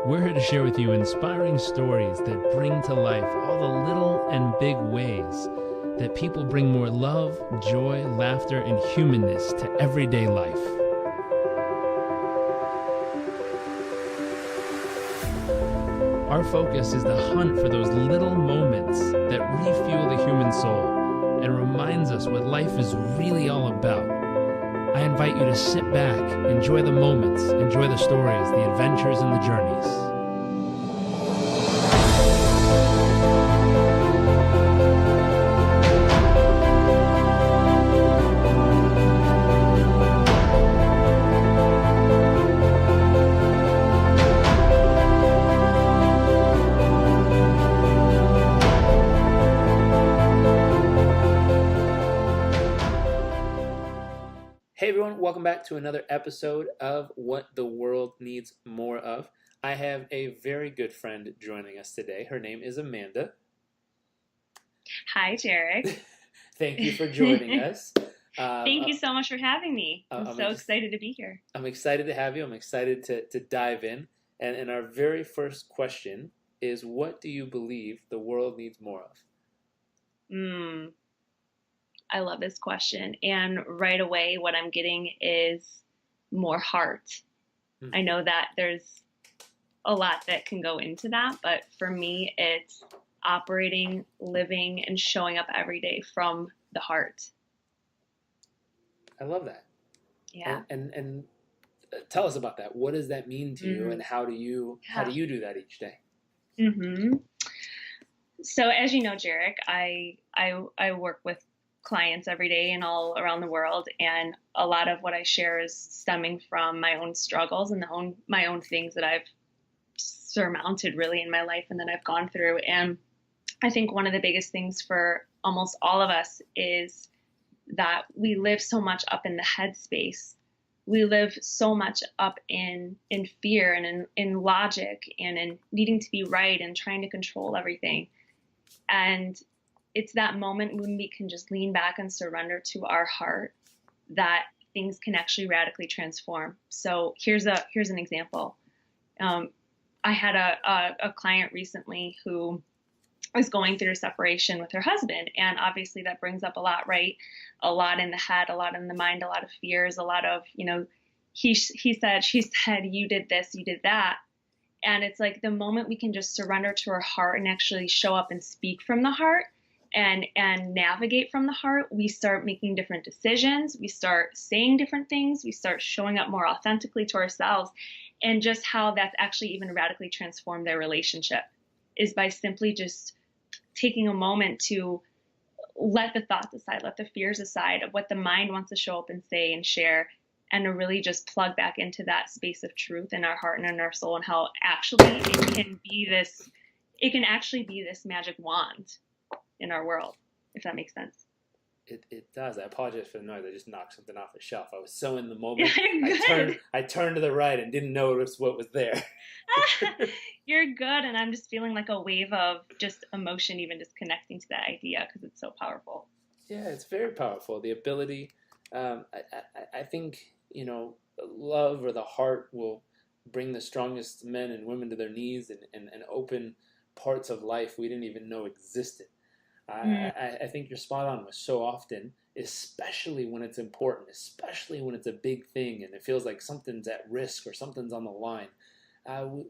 We're here to share with you inspiring stories that bring to life all the little and big ways that people bring more love, joy, laughter, and humanness to everyday life. Our focus is the hunt for those little moments that refuel the human soul and reminds us what life is really all about. I invite you to sit back, enjoy the moments, enjoy the stories, the adventures, and the journeys. Hey everyone, welcome back to another episode of What the World Needs More Of. I have a very good friend joining us today. Her name is Amanda. Hi, Jarek. Thank you for joining us. Thank you so much for having me. I'm so excited to be here. I'm excited to have you. I'm excited to dive in. And our very first question is, what do you believe the world needs more of? I love this question. And right away, what I'm getting is more heart. I know that there's a lot that can go into that, but for me, it's operating, living, and showing up every day from the heart. I love that. Yeah. And tell us about that. What does that mean to you, and how do you do that each day? So as you know, Jarek, I work with clients every day and all around the world, and a lot of what I share is stemming from my own struggles and my own things that I've surmounted really in my life and that I've gone through. And I think one of the biggest things for almost all of us is that we live so much up in the head space. We live so much up in fear and in logic and in needing to be right and trying to control everything. And it's that moment when we can just lean back and surrender to our heart that things can actually radically transform. So here's an example. I had a client recently who was going through a separation with her husband, and obviously that brings up a lot, right? A lot in the head, a lot in the mind, a lot of fears, a lot of, she said, you did this, you did that. And it's like the moment we can just surrender to our heart and actually show up and speak from the heart and navigate from the heart, we start making different decisions. We start saying different things. We start showing up more authentically to ourselves. And just how that's actually even radically transformed their relationship is by simply just taking a moment to let the thoughts aside, let the fears aside of what the mind wants to show up and say and share, and to really just plug back into that space of truth in our heart and in our soul, and how actually it can actually be this magic wand in our world, if that makes sense. It does. I apologize for the noise. I just knocked something off the shelf. I was so in the moment. I turned to the right and didn't notice what was there. You're good. And I'm just feeling like a wave of just emotion, even just connecting to that idea, because it's so powerful. Yeah, it's very powerful. The ability, I think, love or the heart will bring the strongest men and women to their knees and open parts of life we didn't even know existed. I think you're spot on with so often, especially when it's important, especially when it's a big thing and it feels like something's at risk or something's on the line.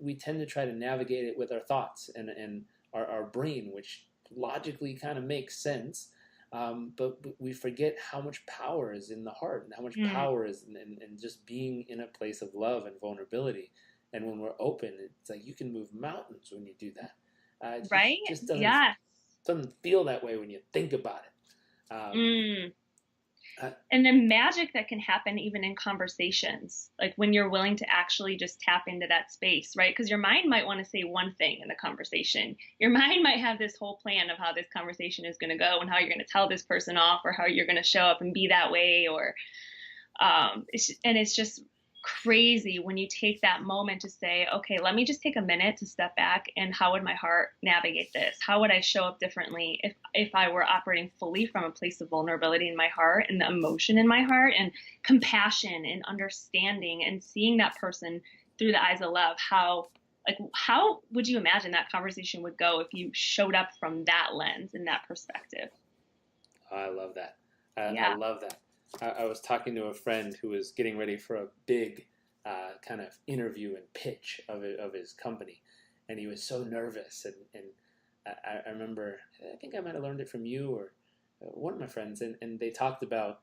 We tend to try to navigate it with our thoughts and our brain, which logically kind of makes sense. But we forget how much power is in the heart and how much power is in just being in a place of love and vulnerability. And when we're open, it's like you can move mountains when you do that. Right? Just doesn't, Yeah. doesn't feel that way when you think about it. And the magic that can happen even in conversations, like when you're willing to actually just tap into that space, right? Because your mind might want to say one thing in the conversation. Your mind might have this whole plan of how this conversation is going to go and how you're going to tell this person off or how you're going to show up and be that way. Or it's just crazy when you take that moment to say, okay, let me just take a minute to step back, and how would my heart navigate this? How would I show up differently if I were operating fully from a place of vulnerability in my heart and the emotion in my heart and compassion and understanding and seeing that person through the eyes of love? How Like, how would you imagine that conversation would go if you showed up from that lens and that perspective? I love that. I Yeah. love that. I was talking to a friend who was getting ready for a big kind of interview and pitch of his company, and he was so nervous. And I remember, I think I might have learned it from you or one of my friends, and they talked about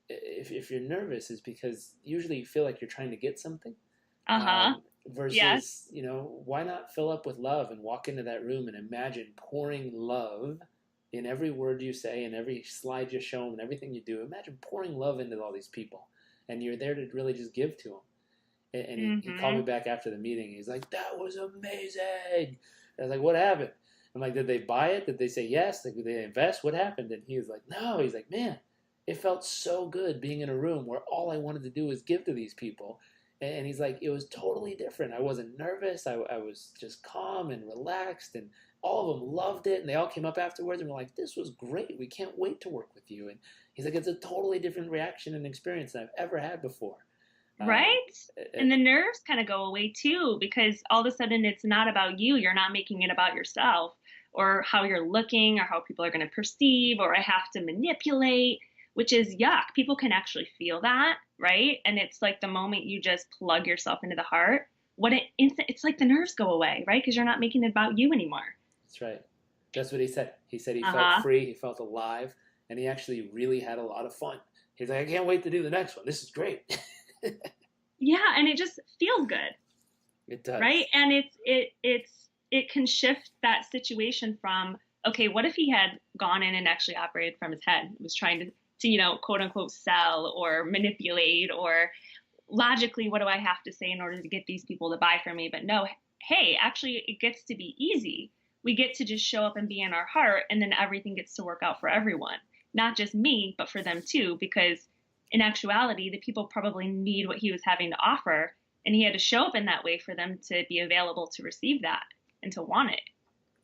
if you're nervous is because usually you feel like you're trying to get something, Uh-huh. Yes. versus, why not fill up with love and walk into that room and imagine pouring love in every word you say and every slide you show them and everything you do. Imagine pouring love into all these people, and you're there to really just give to them. And he called me Mm-hmm. back after the meeting. He's like, "That was amazing." I was like, "What happened?" I'm like, "Did they buy it? Did they say yes? Like, did they invest? What happened?" And he was like, "No." He's like, "Man, it felt so good being in a room where all I wanted to do was give to these people." And he's like, "It was totally different. I wasn't nervous. I was just calm and relaxed, and all of them loved it. And they all came up afterwards and were like, 'This was great. We can't wait to work with you.'" And he's like, "It's a totally different reaction and experience than I've ever had before." Um, Right? And the nerves kind of go away too, because all of a sudden it's not about you. You're not making it about yourself or how you're looking or how people are going to perceive or I have to manipulate, which is yuck. People can actually feel that, right? And it's like the moment you just plug yourself into the heart, it's like the nerves go away, right? Because you're not making it about you anymore. that's right. That's what he said. He said he felt Uh-huh. free, he felt alive, and he actually really had a lot of fun. He's like, "I can't wait to do the next one. This is great." Yeah, and it just feels good. It Right? does. And it can shift that situation from, okay, what if he had gone in and actually operated from his head, was trying to quote unquote sell or manipulate or logically what do I have to say in order to get these people to buy from me? But no, hey, actually it gets to be easy. We get to just show up and be in our heart and then everything gets to work out for everyone. Not just me, but for them too, because in actuality, the people probably need what he was having to offer and he had to show up in that way for them to be available to receive that and to want it.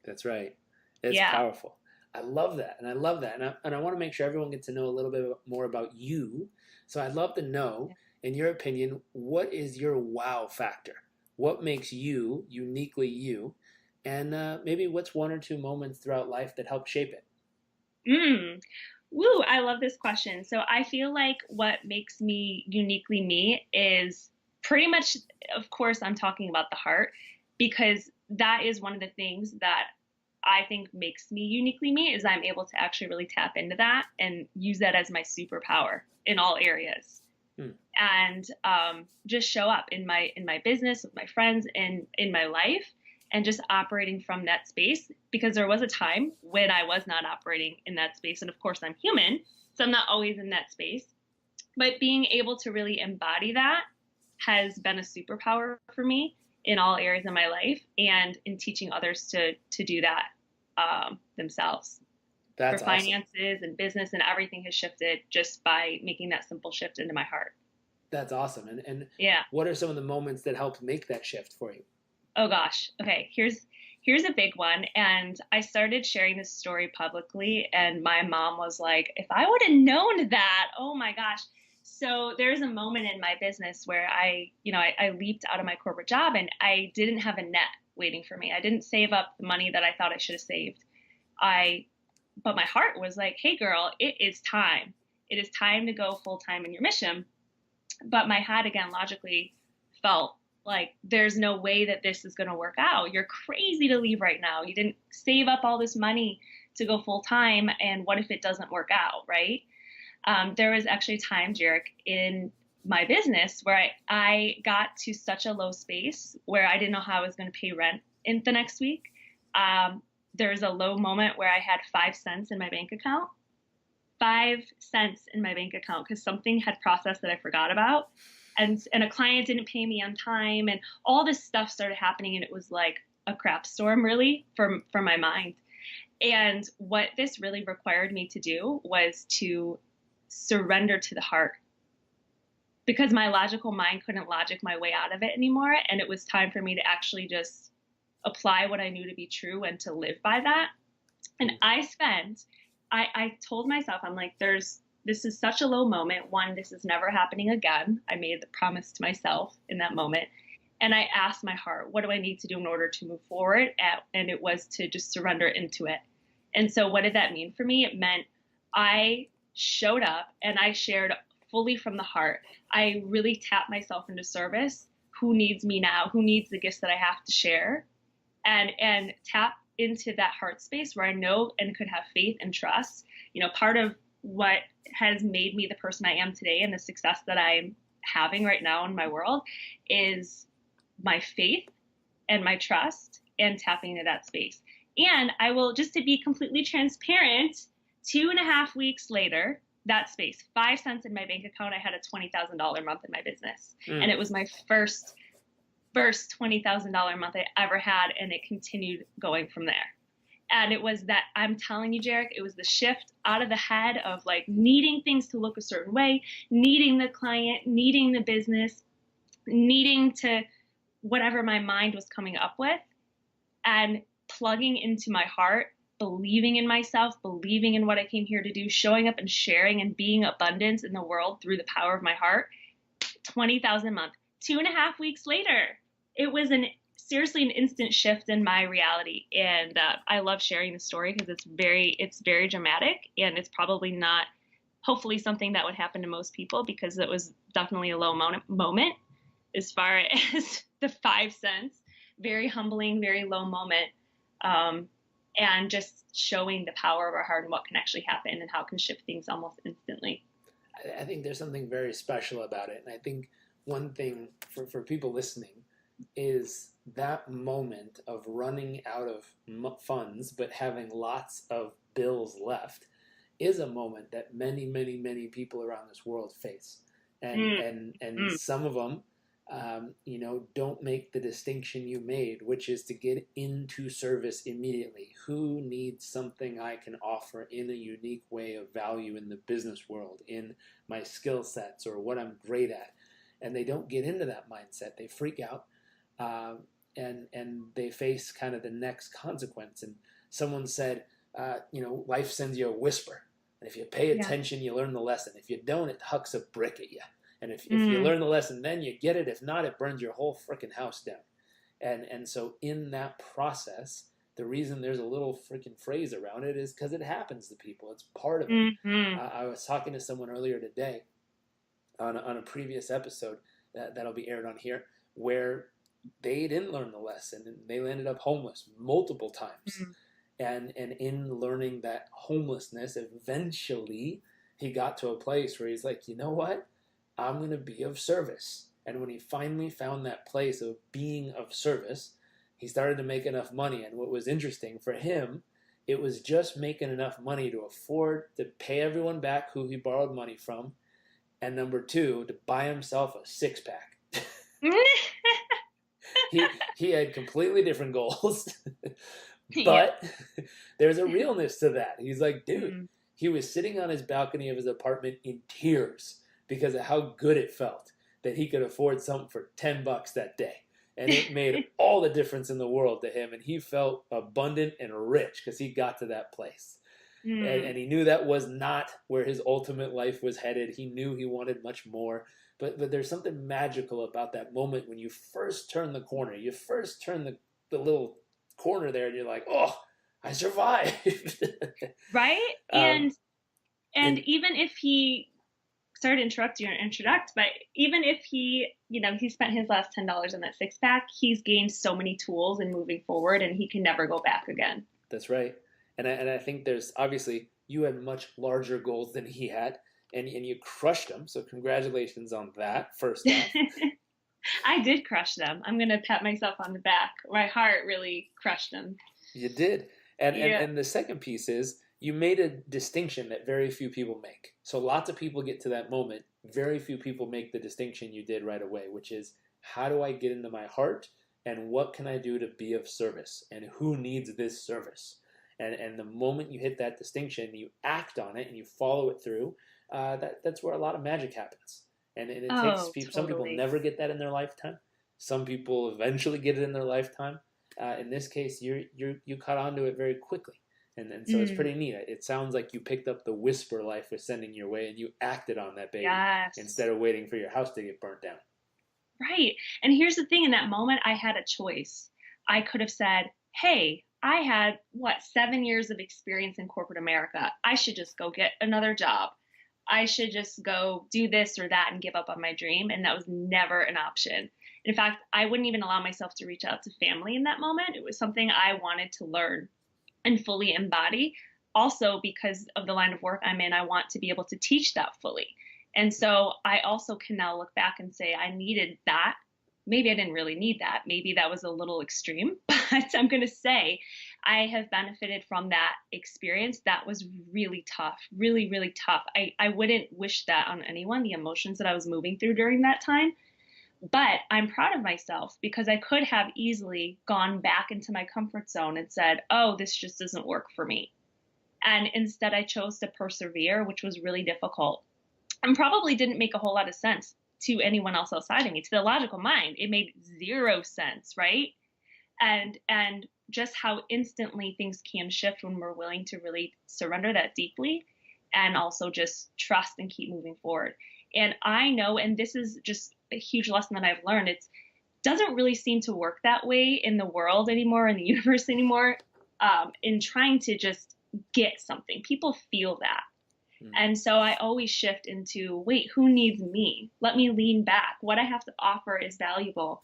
That's right. It's Yeah. powerful. I love that. And I love that. And I want to make sure everyone gets to know a little bit more about you. So I'd love to know, in your opinion, what is your wow factor? What makes you uniquely you? And maybe what's one or two moments throughout life that helped shape it? Mm. Woo, I love this question. So I feel like what makes me uniquely me is pretty much, of course, I'm talking about the heart because that is one of the things that I think makes me uniquely me is I'm able to actually really tap into that and use that as my superpower in all areas Hmm. and just show up in my business with my friends and in my life and just operating from that space because there was a time when I was not operating in that space and of course I'm human so I'm not always in that space but being able to really embody that has been a superpower for me in all areas of my life and in teaching others to do that themselves for That's awesome. finances and business and everything has shifted just by making that simple shift into my heart. That's awesome. And Yeah. what are some of the moments that helped make that shift for you? Oh gosh. Okay. Here's a big one. And I started sharing this story publicly, and my mom was like, if I would have known that, oh my gosh. So there's a moment in my business where I leaped out of my corporate job and I didn't have a net waiting for me. I didn't save up the money that I thought I should have saved. I but my heart was like, hey girl, it is time. It is time to go full time in your mission. But my head again logically felt like there's no way that this is going to work out. You're crazy to leave right now. You didn't save up all this money to go full time, and what if it doesn't work out, right? There was actually a time, Jarek, in my business where I got to such a low space where I didn't know how I was going to pay rent in the next week. There was a low moment where I had 5 cents in my bank account, 5 cents in my bank account because something had processed that I forgot about. And a client didn't pay me on time and all this stuff started happening and it was like a crap storm really for my mind. And what this really required me to do was to surrender to the heart because my logical mind couldn't logic my way out of it anymore. And it was time for me to actually just apply what I knew to be true and to live by that. And I told myself, I'm like, this is such a low moment. One, this is never happening again. I made the promise to myself in that moment. And I asked my heart, what do I need to do in order to move forward? And it was to just surrender into it. And so what did that mean for me? It meant I showed up and I shared fully from the heart. I really tapped myself into service. Who needs me now? Who needs the gifts that I have to share? And tap into that heart space where I know and could have faith and trust. Part of what has made me the person I am today and the success that I'm having right now in my world is my faith and my trust and tapping into that space. And I will, just to be completely transparent, 2.5 weeks later, that space, 5 cents in my bank account, I had a $20,000 month in my business. And it was my first $20,000 month I ever had. And it continued going from there. And it was that, I'm telling you, Jarek, it was the shift out of the head of like needing things to look a certain way, needing the client, needing the business, needing to whatever my mind was coming up with, and plugging into my heart, believing in myself, believing in what I came here to do, showing up and sharing and being abundance in the world through the power of my heart. 20,000 a month. 2.5 weeks later, it was seriously an instant shift in my reality. And I love sharing the story because it's very dramatic, and it's probably not, hopefully, something that would happen to most people, because it was definitely a low moment as far as the 5 cents. Very humbling, very low moment. And just showing the power of our heart and what can actually happen and how it can shift things almost instantly. I think there's something very special about it. And I think one thing for people listening is that moment of running out of funds but having lots of bills left is a moment that many, many, many people around this world face. And some of them, don't make the distinction you made, which is to get into service immediately. Who needs something I can offer in a unique way of value in the business world, in my skill sets or what I'm great at? And they don't get into that mindset. They freak out, and they face kind of the next consequence. And someone said, life sends you a whisper. And if you pay attention, you learn the lesson. If you don't, it hucks a brick at you. And if you learn the lesson, then you get it. If not, it burns your whole freaking house down. And so in that process, the reason there's a little freaking phrase around it is because it happens to people. It's part of it. I was talking to someone earlier today on a previous episode that'll be aired on here, where they didn't learn the lesson and they ended up homeless multiple times. And in learning that homelessness, eventually he got to a place where he's like, you know what? I'm going to be of service. And when he finally found that place of being of service, he started to make enough money. And what was interesting for him, it was just making enough money to afford to pay everyone back who he borrowed money from. And number 2, to buy himself a 6-pack. He had completely different goals. But there's a realness to that. He's like, dude, he was sitting on his balcony of his apartment in tears because of how good it felt that he could afford something for $10 that day. And it made all the difference in the world to him. And he felt abundant and rich because he got to that place. And he knew that was not where his ultimate life was headed. He knew he wanted much more. But there's something magical about that moment when you first turn the corner. You first turn the little corner there and you're like, oh, I survived. Right? And even if he, sorry to interrupt you and introduct, but even if he, he spent his last $10 on that 6-pack, he's gained so many tools in moving forward, and he can never go back again. That's right. And I think there's, obviously, you had much larger goals than he had, and you crushed them. So congratulations on that, first off. I did crush them. I'm going to pat myself on the back. My heart really crushed them. You did. And the second piece is, you made a distinction that very few people make. So lots of people get to that moment. Very few people make the distinction you did right away, which is, how do I get into my heart, and what can I do to be of service, and who needs this service? And the moment you hit that distinction, you act on it and you follow it through, that's where a lot of magic happens. And it takes people, some people never get that in their lifetime. Some people eventually get it in their lifetime. In this case, you caught onto it very quickly. And so it's pretty neat. It sounds like you picked up the whisper life was sending your way and you acted on that baby instead of waiting for your house to get burnt down. Right. And here's the thing, in that moment, I had a choice. I could have said, hey, I had what, 7 years of experience in corporate America. I should just go get another job. I should just go do this or that and give up on my dream. And that was never an option. In fact, I wouldn't even allow myself to reach out to family in that moment. It was something I wanted to learn and fully embody. Also, because of the line of work I'm in, I want to be able to teach that fully. And so I also can now look back and say, I needed that. Maybe I didn't really need that. Maybe that was a little extreme, but I'm going to say I have benefited from that experience. That was really tough, really, really tough. I wouldn't wish that on anyone, the emotions that I was moving through during that time. But I'm proud of myself because I could have easily gone back into my comfort zone and said, oh, this just doesn't work for me. And instead, I chose to persevere, which was really difficult and probably didn't make a whole lot of sense to anyone else outside of me. To the logical mind, it made zero sense, right? And just how instantly things can shift when we're willing to really surrender that deeply and also just trust and keep moving forward. And I know, and this is just a huge lesson that I've learned, it doesn't really seem to work that way in the world anymore, in the universe anymore, in trying to just get something. People feel that. And so I always shift into, wait, who needs me? Let me lean back. What I have to offer is valuable.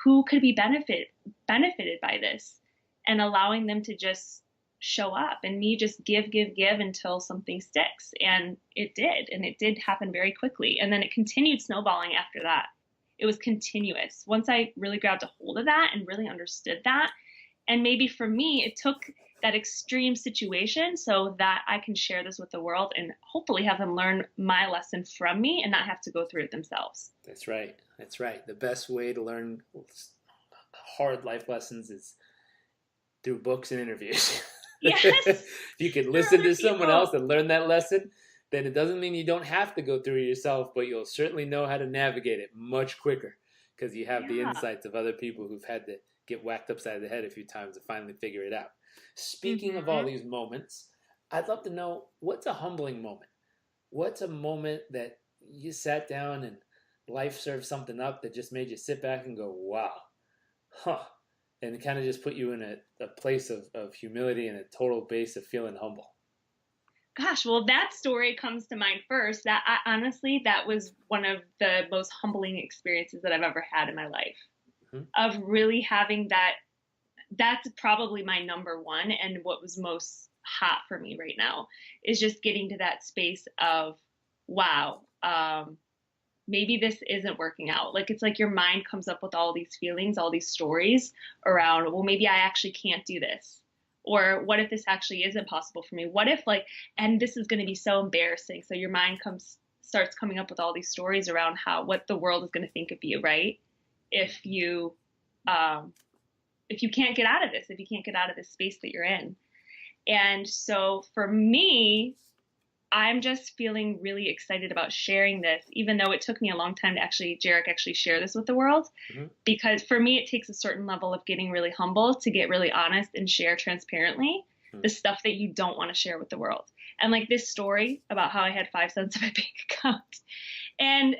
Who could be benefited by this? And allowing them to just show up and me just give until something sticks. And it did. And it did happen very quickly. And then it continued snowballing after that. It was continuous. Once I really grabbed a hold of that and really understood that, and maybe for me, it took that extreme situation so that I can share this with the world and hopefully have them learn my lesson from me and not have to go through it themselves. That's right. That's right. The best way to learn hard life lessons is through books and interviews. Yes. If you can listen to someone people. else and learn that lesson, then it doesn't mean you don't have to go through it yourself, but you'll certainly know how to navigate it much quicker because you have the Yeah. insights of other people who've had to get whacked upside the head a few times to finally figure it out. Speaking of all these moments, I'd love to know, what's a humbling moment? What's a moment that you sat down and life served something up that just made you sit back and go, wow, huh, and kind of just put you in a place of humility and a total base of feeling humble? Gosh, well, that story comes to mind first. Honestly, that was one of the most humbling experiences that I've ever had in my life. Mm-hmm. Of really having that. That's probably my number one, and what was most hot for me right now is just getting to that space of, wow, maybe this isn't working out. Like, it's like your mind comes up with all these feelings, all these stories around, well, maybe I actually can't do this. Or what if this actually isn't possible for me? What if, like, and this is going to be so embarrassing. So your mind starts coming up with all these stories around what the world is going to think of you, right? If you can't get out of this, if you can't get out of this space that you're in. And so for me, I'm just feeling really excited about sharing this, even though it took me a long time to Jarek, share this with the world. Mm-hmm. Because for me, it takes a certain level of getting really humble to get really honest and share transparently the stuff that you don't want to share with the world. And like this story about how I had 5 cents in my bank account and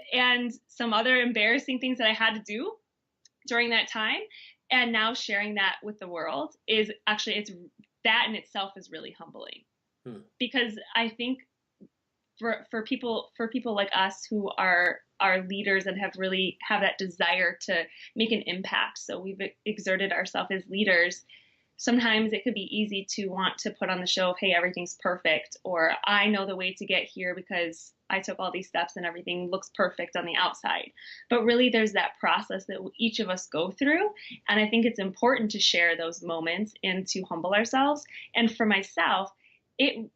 some other embarrassing things that I had to do during that time. And now sharing that with the world is actually, it's that in itself is really humbling. Because I think for people like us who are leaders and have that desire to make an impact, so we've exerted ourselves as leaders, sometimes it could be easy to want to put on the show of, hey, everything's perfect, or I know the way to get here because I took all these steps and everything looks perfect on the outside. But really, there's that process that each of us go through. And I think it's important to share those moments and to humble ourselves. And for myself, it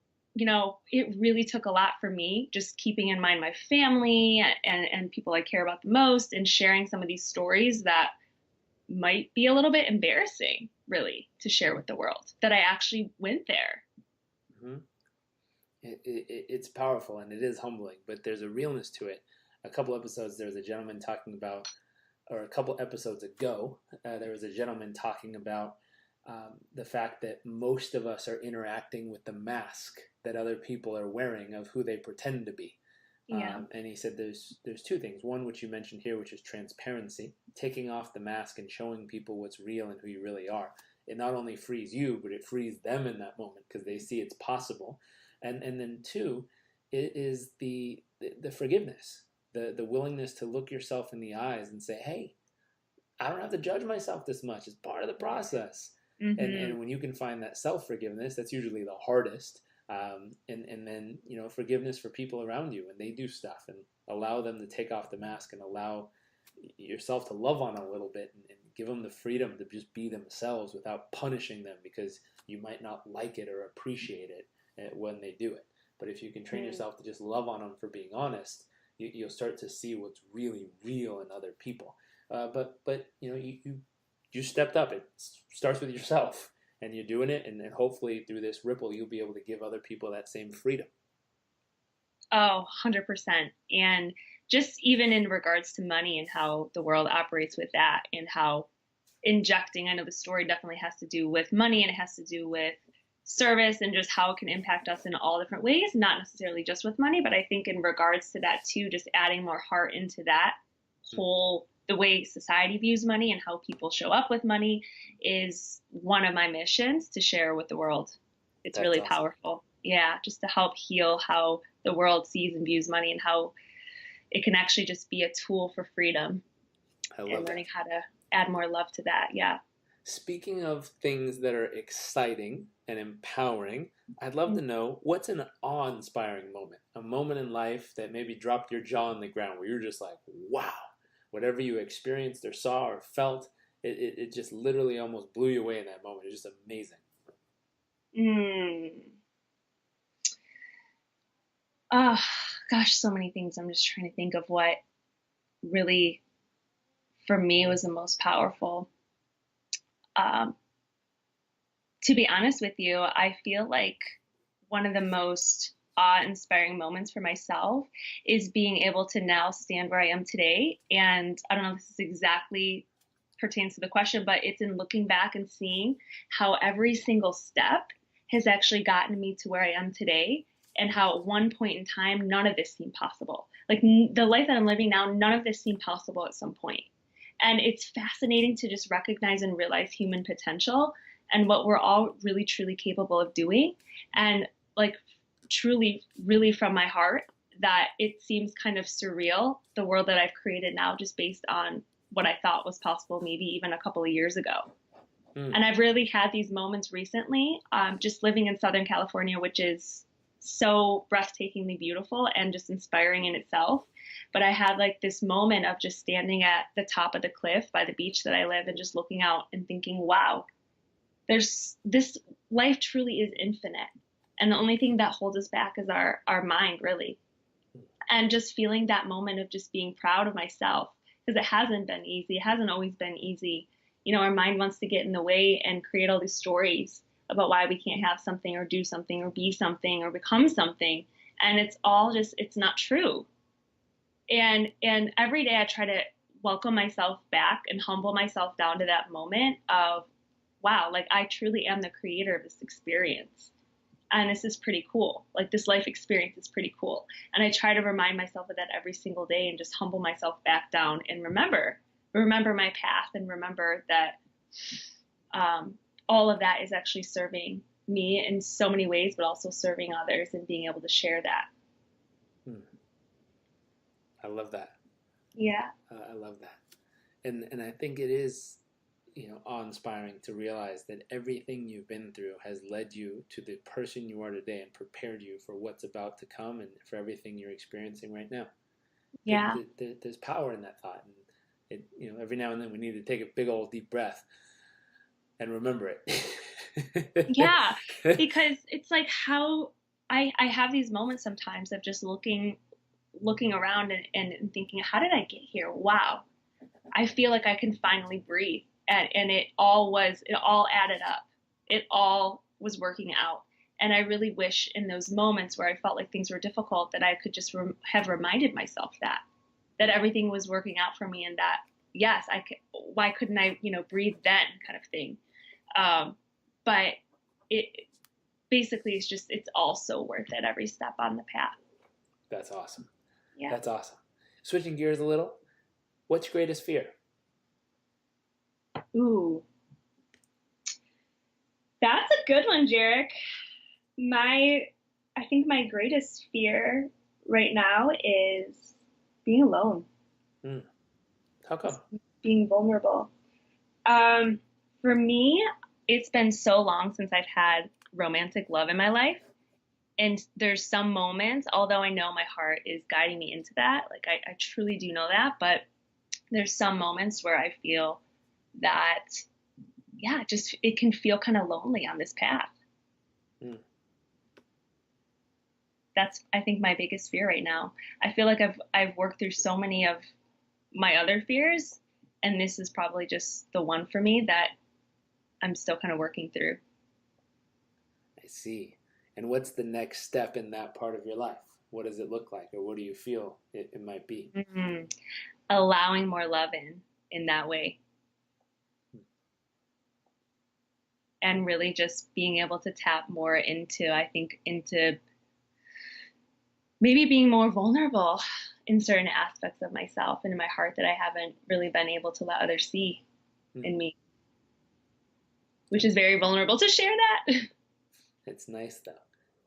really took a lot for me, just keeping in mind my family and people I care about the most, and sharing some of these stories that might be a little bit embarrassing, really, to share with the world, that I actually went there. Mm-hmm. It's powerful and it is humbling, but there's a realness to it. A couple episodes ago, there was a gentleman talking about the fact that most of us are interacting with the mask that other people are wearing of who they pretend to be. Yeah. And he said there's two things. One, which you mentioned here, which is transparency, taking off the mask and showing people what's real and who you really are. It not only frees you, but it frees them in that moment because they see it's possible. And then two, it is the forgiveness, the willingness to look yourself in the eyes and say, hey, I don't have to judge myself this much. It's part of the process. Mm-hmm. And when you can find that self forgiveness, that's usually the hardest. And then forgiveness for people around you when they do stuff, and allow them to take off the mask and allow yourself to love on them a little bit, and give them the freedom to just be themselves without punishing them because you might not like it or appreciate it when they do it. But if you can train yourself to just love on them for being honest, you'll start to see what's really real in other people. But you stepped up. It starts with yourself, and you're doing it, and then hopefully through this ripple, you'll be able to give other people that same freedom. Oh, 100%. And just even in regards to money and how the world operates with that, and how injecting, I know the story definitely has to do with money, and it has to do with service and just how it can impact us in all different ways, not necessarily just with money, but I think in regards to that too, just adding more heart into that whole, the way society views money and how people show up with money is one of my missions to share with the world. It's That's really awesome. powerful. Yeah, just to help heal how the world sees and views money, and how it can actually just be a tool for freedom, I and love that. learning how to add more love to that. Yeah. Speaking of things that are exciting and empowering, I'd love to know what's an awe-inspiring moment, a moment in life that maybe dropped your jaw on the ground where you're just like, wow, whatever you experienced or saw or felt, it just literally almost blew you away in that moment. It's just amazing. Mm. Oh, gosh, so many things. I'm just trying to think of what really, for me, was the most powerful. Um, to be honest with you, I feel like one of the most awe-inspiring moments for myself is being able to now stand where I am today. And I don't know if this is exactly pertains to the question, but it's in looking back and seeing how every single step has actually gotten me to where I am today, and how at one point in time, none of this seemed possible. Like the life that I'm living now, none of this seemed possible at some point. And it's fascinating to just recognize and realize human potential and what we're all really truly capable of doing. And like truly, really from my heart, that it seems kind of surreal, the world that I've created now, just based on what I thought was possible maybe even a couple of years ago. Mm. And I've really had these moments recently, just living in Southern California, which is so breathtakingly beautiful and just inspiring in itself. But I had like this moment of just standing at the top of the cliff by the beach that I live, and just looking out and thinking, wow, there's this, life truly is infinite. And the only thing that holds us back is our mind, really. And just feeling that moment of just being proud of myself, because it hasn't been easy. It hasn't always been easy. Our mind wants to get in the way and create all these stories about why we can't have something or do something or be something or become something. And it's all just, it's not true. And every day I try to welcome myself back and humble myself down to that moment of, wow, like I truly am the creator of this experience. And this is pretty cool. Like this life experience is pretty cool. And I try to remind myself of that every single day, and just humble myself back down and remember my path, and remember that all of that is actually serving me in so many ways, but also serving others and being able to share that. Mm. I love that. Yeah. I love that. And I think it is, awe-inspiring to realize that everything you've been through has led you to the person you are today and prepared you for what's about to come and for everything you're experiencing right now. Yeah. There's power in that thought, and every now and then we need to take a big old deep breath and remember it. Yeah. Because it's like how I have these moments sometimes of just looking around and thinking, how did I get here? Wow. I feel like I can finally breathe. And it all added up. It all was working out. And I really wish in those moments where I felt like things were difficult that I could just have reminded myself that everything was working out for me, and that, yes, why couldn't I, breathe then, kind of thing. But it basically it's all so worth it every step on the path. That's awesome. Yeah. That's awesome. Switching gears a little, what's your greatest fear? Ooh, that's a good one, Jarek. My, I think my greatest fear right now is being alone, Hmm. How come? being vulnerable. Um, for me, it's been so long since I've had romantic love in my life. And there's some moments, although I know my heart is guiding me into that, like I truly do know that, but there's some moments where I feel that, yeah, just it can feel kind of lonely on this path. Hmm. That's, I think, my biggest fear right now. I feel like I've worked through so many of my other fears, and this is probably just the one for me that I'm still kind of working through. I see. And what's the next step in that part of your life? What does it look like, or what do you feel it might be? Mm-hmm. Allowing more love in that way, and really just being able to tap more into, I think, into maybe being more vulnerable in certain aspects of myself and in my heart that I haven't really been able to let others see Hmm. in me, which is very vulnerable to share that. It's nice though.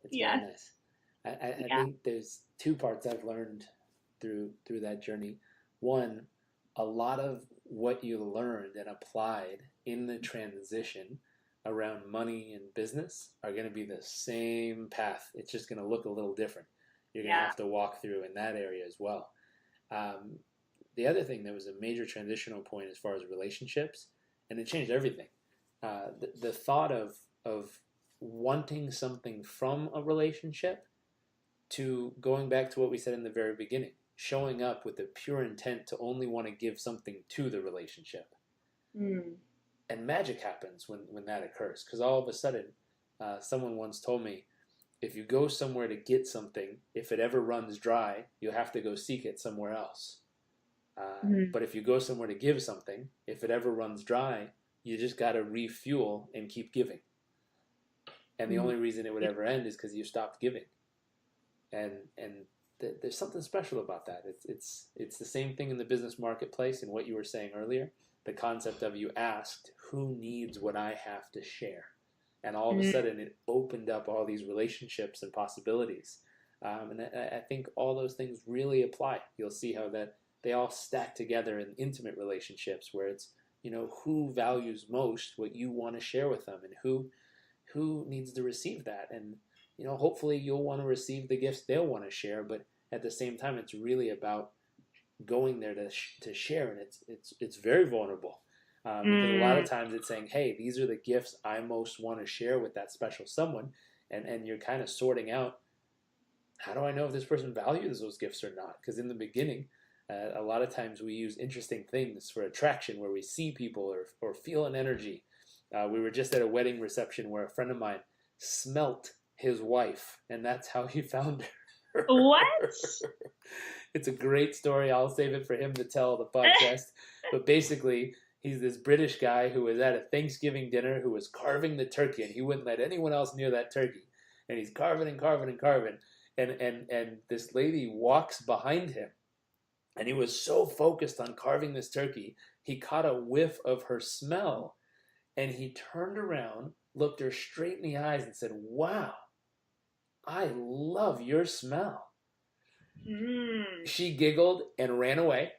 It's very Yes. nice. I Yeah. think there's two parts I've learned through that journey. One, a lot of what you learned and applied in the transition around money and business are going to be the same path. It's just going to look a little different. You're going to Yeah. have to walk through in that area as well. Um, the other thing that was a major transitional point as far as relationships, and it changed everything. The thought of wanting something from a relationship to going back to what we said in the very beginning, showing up with the pure intent to only want to give something to the relationship. Mm. And magic happens when that occurs. Because all of a sudden, someone once told me, if you go somewhere to get something, if it ever runs dry, you'll have to go seek it somewhere else. Mm. But if you go somewhere to give something, if it ever runs dry, you just got to refuel and keep giving. And the Mm. only reason it would ever end is because you stopped giving. And there's something special about that. It's the same thing in the business marketplace and what you were saying earlier. The concept of you asked, who needs what I have to share? And all of a Mm. sudden, it opened up all these relationships and possibilities. And I think all those things really apply. You'll see how that they all stack together in intimate relationships where it's, who values most what you want to share with them, and who needs to receive that. And hopefully you'll want to receive the gifts they'll want to share, but at the same time it's really about going there to share. And it's very vulnerable, because a lot of Mm. times it's saying, hey, these are the gifts I most want to share with that special someone. And you're kind of sorting out, how do I know if this person values those gifts or not? Because in the beginning, a lot of times we use interesting things for attraction, where we see people or feel an energy. We were just at a wedding reception where a friend of mine smelt his wife, and that's how he found her. What? It's a great story. I'll save it for him to tell the podcast. But basically, he's this British guy who was at a Thanksgiving dinner who was carving the turkey, and he wouldn't let anyone else near that turkey. And he's carving and carving and carving. And this lady walks behind him, and he was so focused on carving this turkey, he caught a whiff of her smell, and he turned around, looked her straight in the eyes, and said, "Wow, I love your smell." Mm. She giggled and ran away.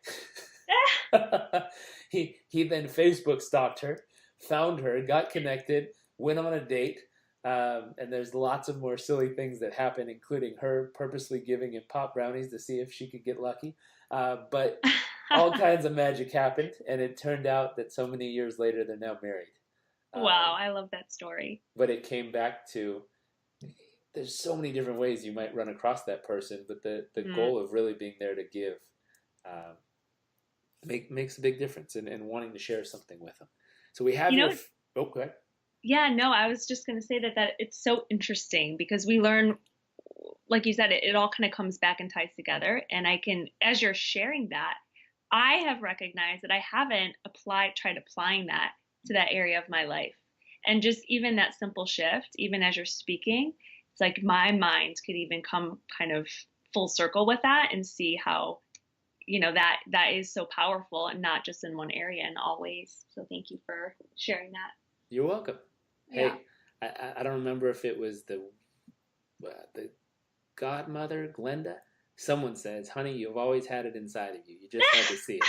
He then Facebook stalked her, found her, got connected, went on a date. And there's lots of more silly things that happen, including her purposely giving him pop brownies to see if she could get lucky. But all kinds of magic happened, and it turned out that so many years later, they're now married. Wow, I love that story. But it came back to, there's so many different ways you might run across that person, but the Mm. goal of really being there to give, um, makes a big difference in wanting to share something with them. So we have You your. know, Oh, go ahead. yeah, no, I was just going to say that it's so interesting because we learn, like you said, it all kind of comes back and ties together. And I can, as you're sharing that, I have recognized that I haven't tried applying that to that area of my life. And just even that simple shift, even as you're speaking, it's like my mind could even come kind of full circle with that and see how, that is so powerful and not just in one area in all ways. So thank you for sharing that. You're welcome. Yeah. Hey, I don't remember if it was the godmother, Glenda. Someone says, honey, you've always had it inside of you. You just had to see it.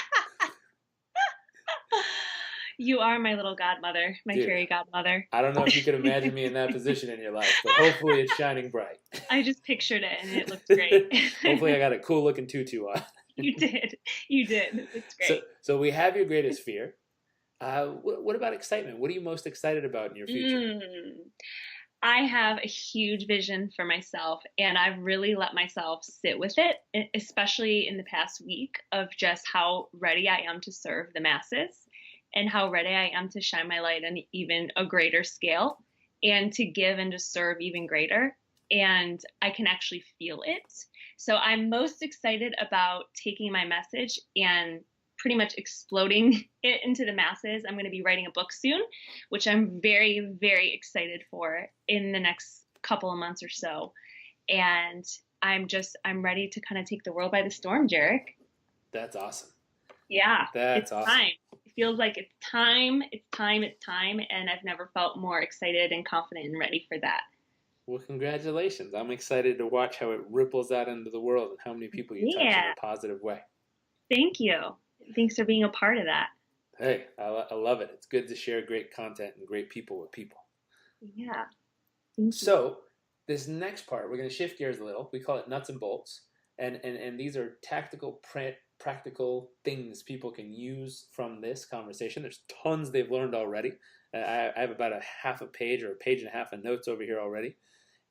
You are my little godmother, my Dude, fairy godmother. I don't know if you could imagine me in that position in your life, but hopefully it's shining bright. I just pictured it and it looked great. Hopefully I got a cool looking tutu on. You did. It looks great. So we have your greatest fear. What about excitement? What are you most excited about in your future? I have a huge vision for myself, and I've really let myself sit with it, especially in the past week, of just how ready I am to serve the masses and how ready I am to shine my light on even a greater scale and to give and to serve even greater. And I can actually feel it. So I'm most excited about taking my message and pretty much exploding it into the masses. I'm going to be writing a book soon, which I'm very, very excited for in the next couple of months or so. And I'm ready to kind of take the world by the storm, Jarek. That's awesome. Yeah. That's awesome. Time. It feels like it's time. And I've never felt more excited and confident and ready for that. Well, congratulations. I'm excited to watch how it ripples out into the world and how many people you touch in a positive way. Thank you. Thanks for being a part of that. Hey, I love it. It's good to share great content and great people with people. Yeah. Thank you. So this next part, we're going to shift gears a little. We call it nuts and bolts. And these are tactical, practical things people can use from this conversation. There's tons they've learned already. I have about a half a page or a page and a half of notes over here already.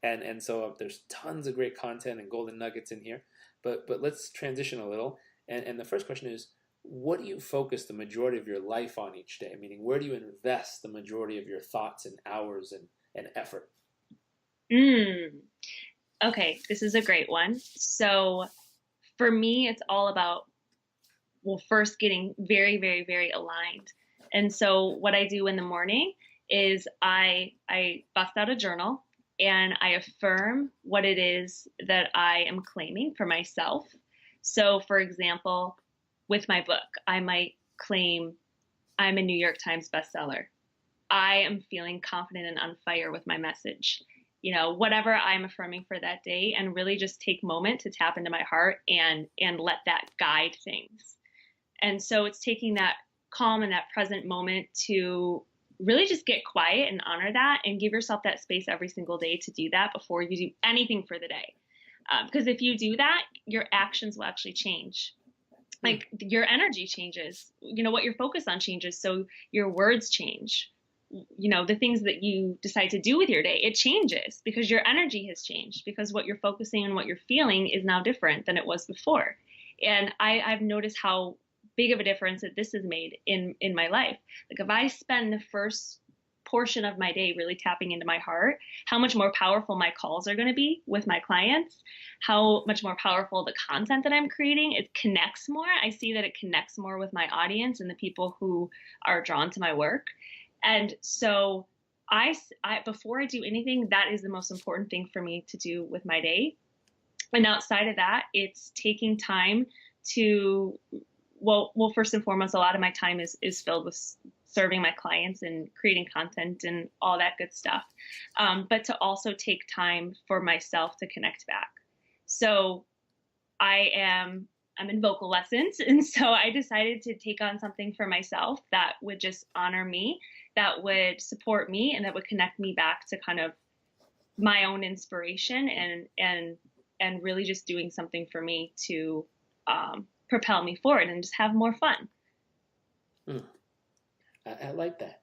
And so there's tons of great content and golden nuggets in here. But let's transition a little. And the first question is, what do you focus the majority of your life on each day? Meaning, where do you invest the majority of your thoughts and hours and effort? Okay, this is a great one. So for me, it's all about, first getting very, very, very aligned. And so what I do in the morning is I bust out a journal and I affirm what it is that I am claiming for myself. So for example, with my book, I might claim I'm a New York Times bestseller. I am feeling confident and on fire with my message. Whatever I'm affirming for that day, and really just take a moment to tap into my heart and let that guide things. And so it's taking that calm and that present moment to really just get quiet and honor that and give yourself that space every single day to do that before you do anything for the day. Because if you do that, your actions will actually change. Like your energy changes, what you're focused on changes. So your words change, the things that you decide to do with your day, it changes because your energy has changed, because what you're focusing on, what you're feeling is now different than it was before. And I've noticed how big of a difference that this has made in my life. Like if I spend the first portion of my day really tapping into my heart, how much more powerful my calls are going to be with my clients, how much more powerful the content that I'm creating, it connects more. I see that it connects more with my audience and the people who are drawn to my work. And so I before I do anything, that is the most important thing for me to do with my day. And outside of that, it's taking time to, first and foremost, a lot of my time is filled with serving my clients and creating content and all that good stuff. But to also take time for myself to connect back. So I'm in vocal lessons. And so I decided to take on something for myself that would just honor me, that would support me, and that would connect me back to kind of my own inspiration and really just doing something for me to propel me forward and just have more fun. I like that.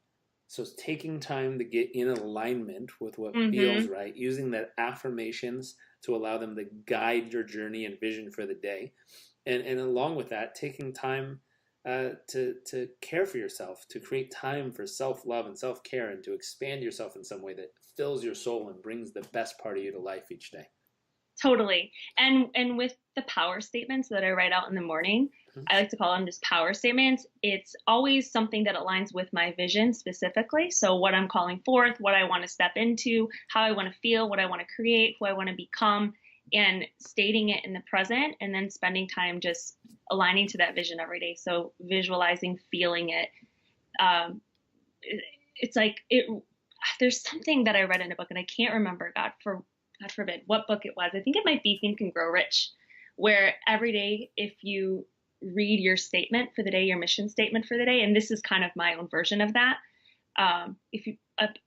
So it's taking time to get in alignment with what feels right, using that affirmations to allow them to guide your journey and vision for the day. And along with that, taking time to care for yourself, to create time for self-love and self-care, and to expand yourself in some way that fills your soul and brings the best part of you to life each day. Totally. And with the power statements that I write out in the morning, I like to call them just power statements. It's always something that aligns with my vision specifically. So what I'm calling forth, what I want to step into, how I want to feel, what I want to create, who I want to become. and stating it in the present, and then spending time just aligning to that vision every day. So visualizing, feeling it. Um, it's like it. There's something that I read in a book, and I can't remember. God forbid what book it was. I think it might be Think and Grow Rich, where every day, if you read your statement for the day, your mission statement for the day, and this is kind of my own version of that. If you,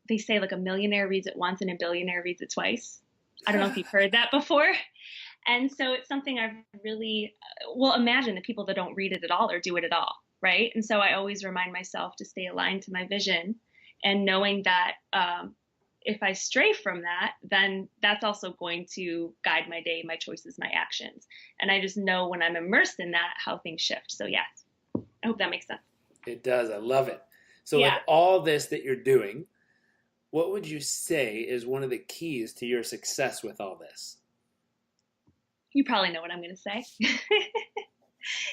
they say like a millionaire reads it once and a billionaire reads it twice. I don't know if you've heard that before. And so it's something I've really, well, imagine the people that don't read it at all or do it at all, right? And so I always remind myself to stay aligned to my vision, and knowing that if I stray from that, then that's also going to guide my day, my choices, my actions. And I just know when I'm immersed in that, how things shift. So yes, I hope that makes sense. It does. I love it. So Yeah. with all this that you're doing, what would you say is one of the keys to your success with all this? You probably know what I'm going to say.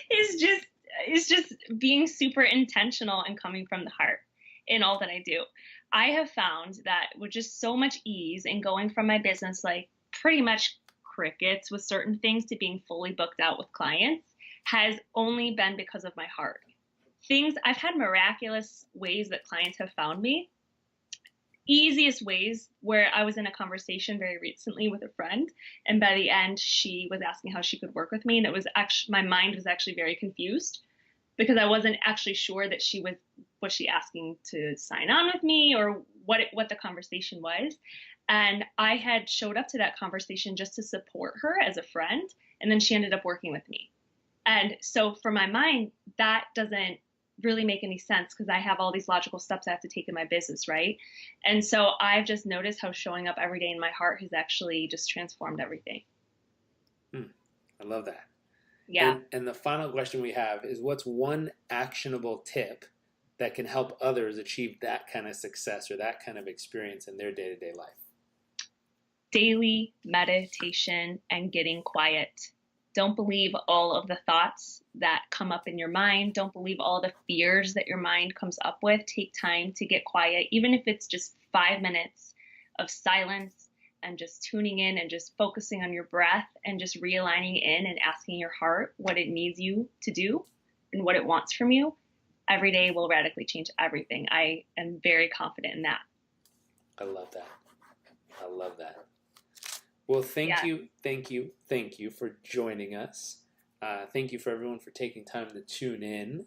It's just being super intentional and coming from the heart in all that I do. I have found that with just so much ease and going from my business, like pretty much crickets with certain things, to being fully booked out with clients, has only been because of my heart. I've had miraculous ways that clients have found me. Easiest ways, where I was in a conversation very recently with a friend, and by the end she was asking how she could work with me, and it was actually, my mind was actually very confused because I wasn't actually sure that was she asking to sign on with me, or what the conversation was. And I had showed up to that conversation just to support her as a friend, and then she ended up working with me. And so for my mind, that doesn't really make any sense because I have all these logical steps I have to take in my business, right? And so I've just noticed how showing up every day in my heart has actually just transformed everything. I love that. Yeah. And the final question we have is, what's one actionable tip that can help others achieve that kind of success or that kind of experience in their day-to-day life? Daily meditation and getting quiet. Don't believe all of the thoughts that come up in your mind. Don't believe all the fears that your mind comes up with. Take time to get quiet, even if it's just 5 minutes of silence and just tuning in and just focusing on your breath and just realigning in and asking your heart what it needs you to do and what it wants from you. Every day will radically change everything. I am very confident in that. I love that. I love that. Well, thank you for joining us. Thank you for everyone for taking time to tune in.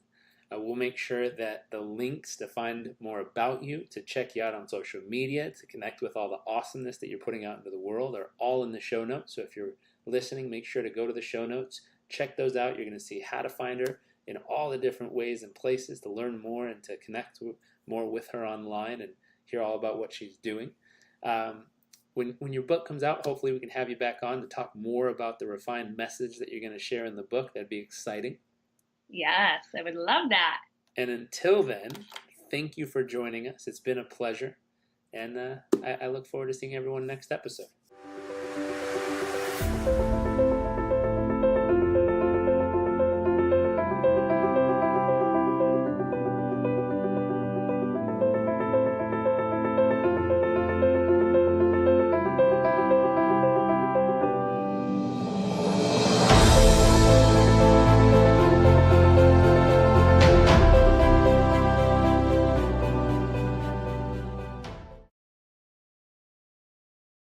We'll make sure that the links to find more about you, to check you out on social media, to connect with all the awesomeness that you're putting out into the world are all in the show notes. So if you're listening, make sure to go to the show notes, check those out. You're going to see how to find her in all the different ways and places to learn more and to connect more with her online and hear all about what she's doing. When your book comes out, hopefully we can have you back on to talk more about the refined message that you're going to share in the book. That'd be exciting. Yes, I would love that. And until then, thank you for joining us. It's been a pleasure. And I look forward to seeing everyone next episode.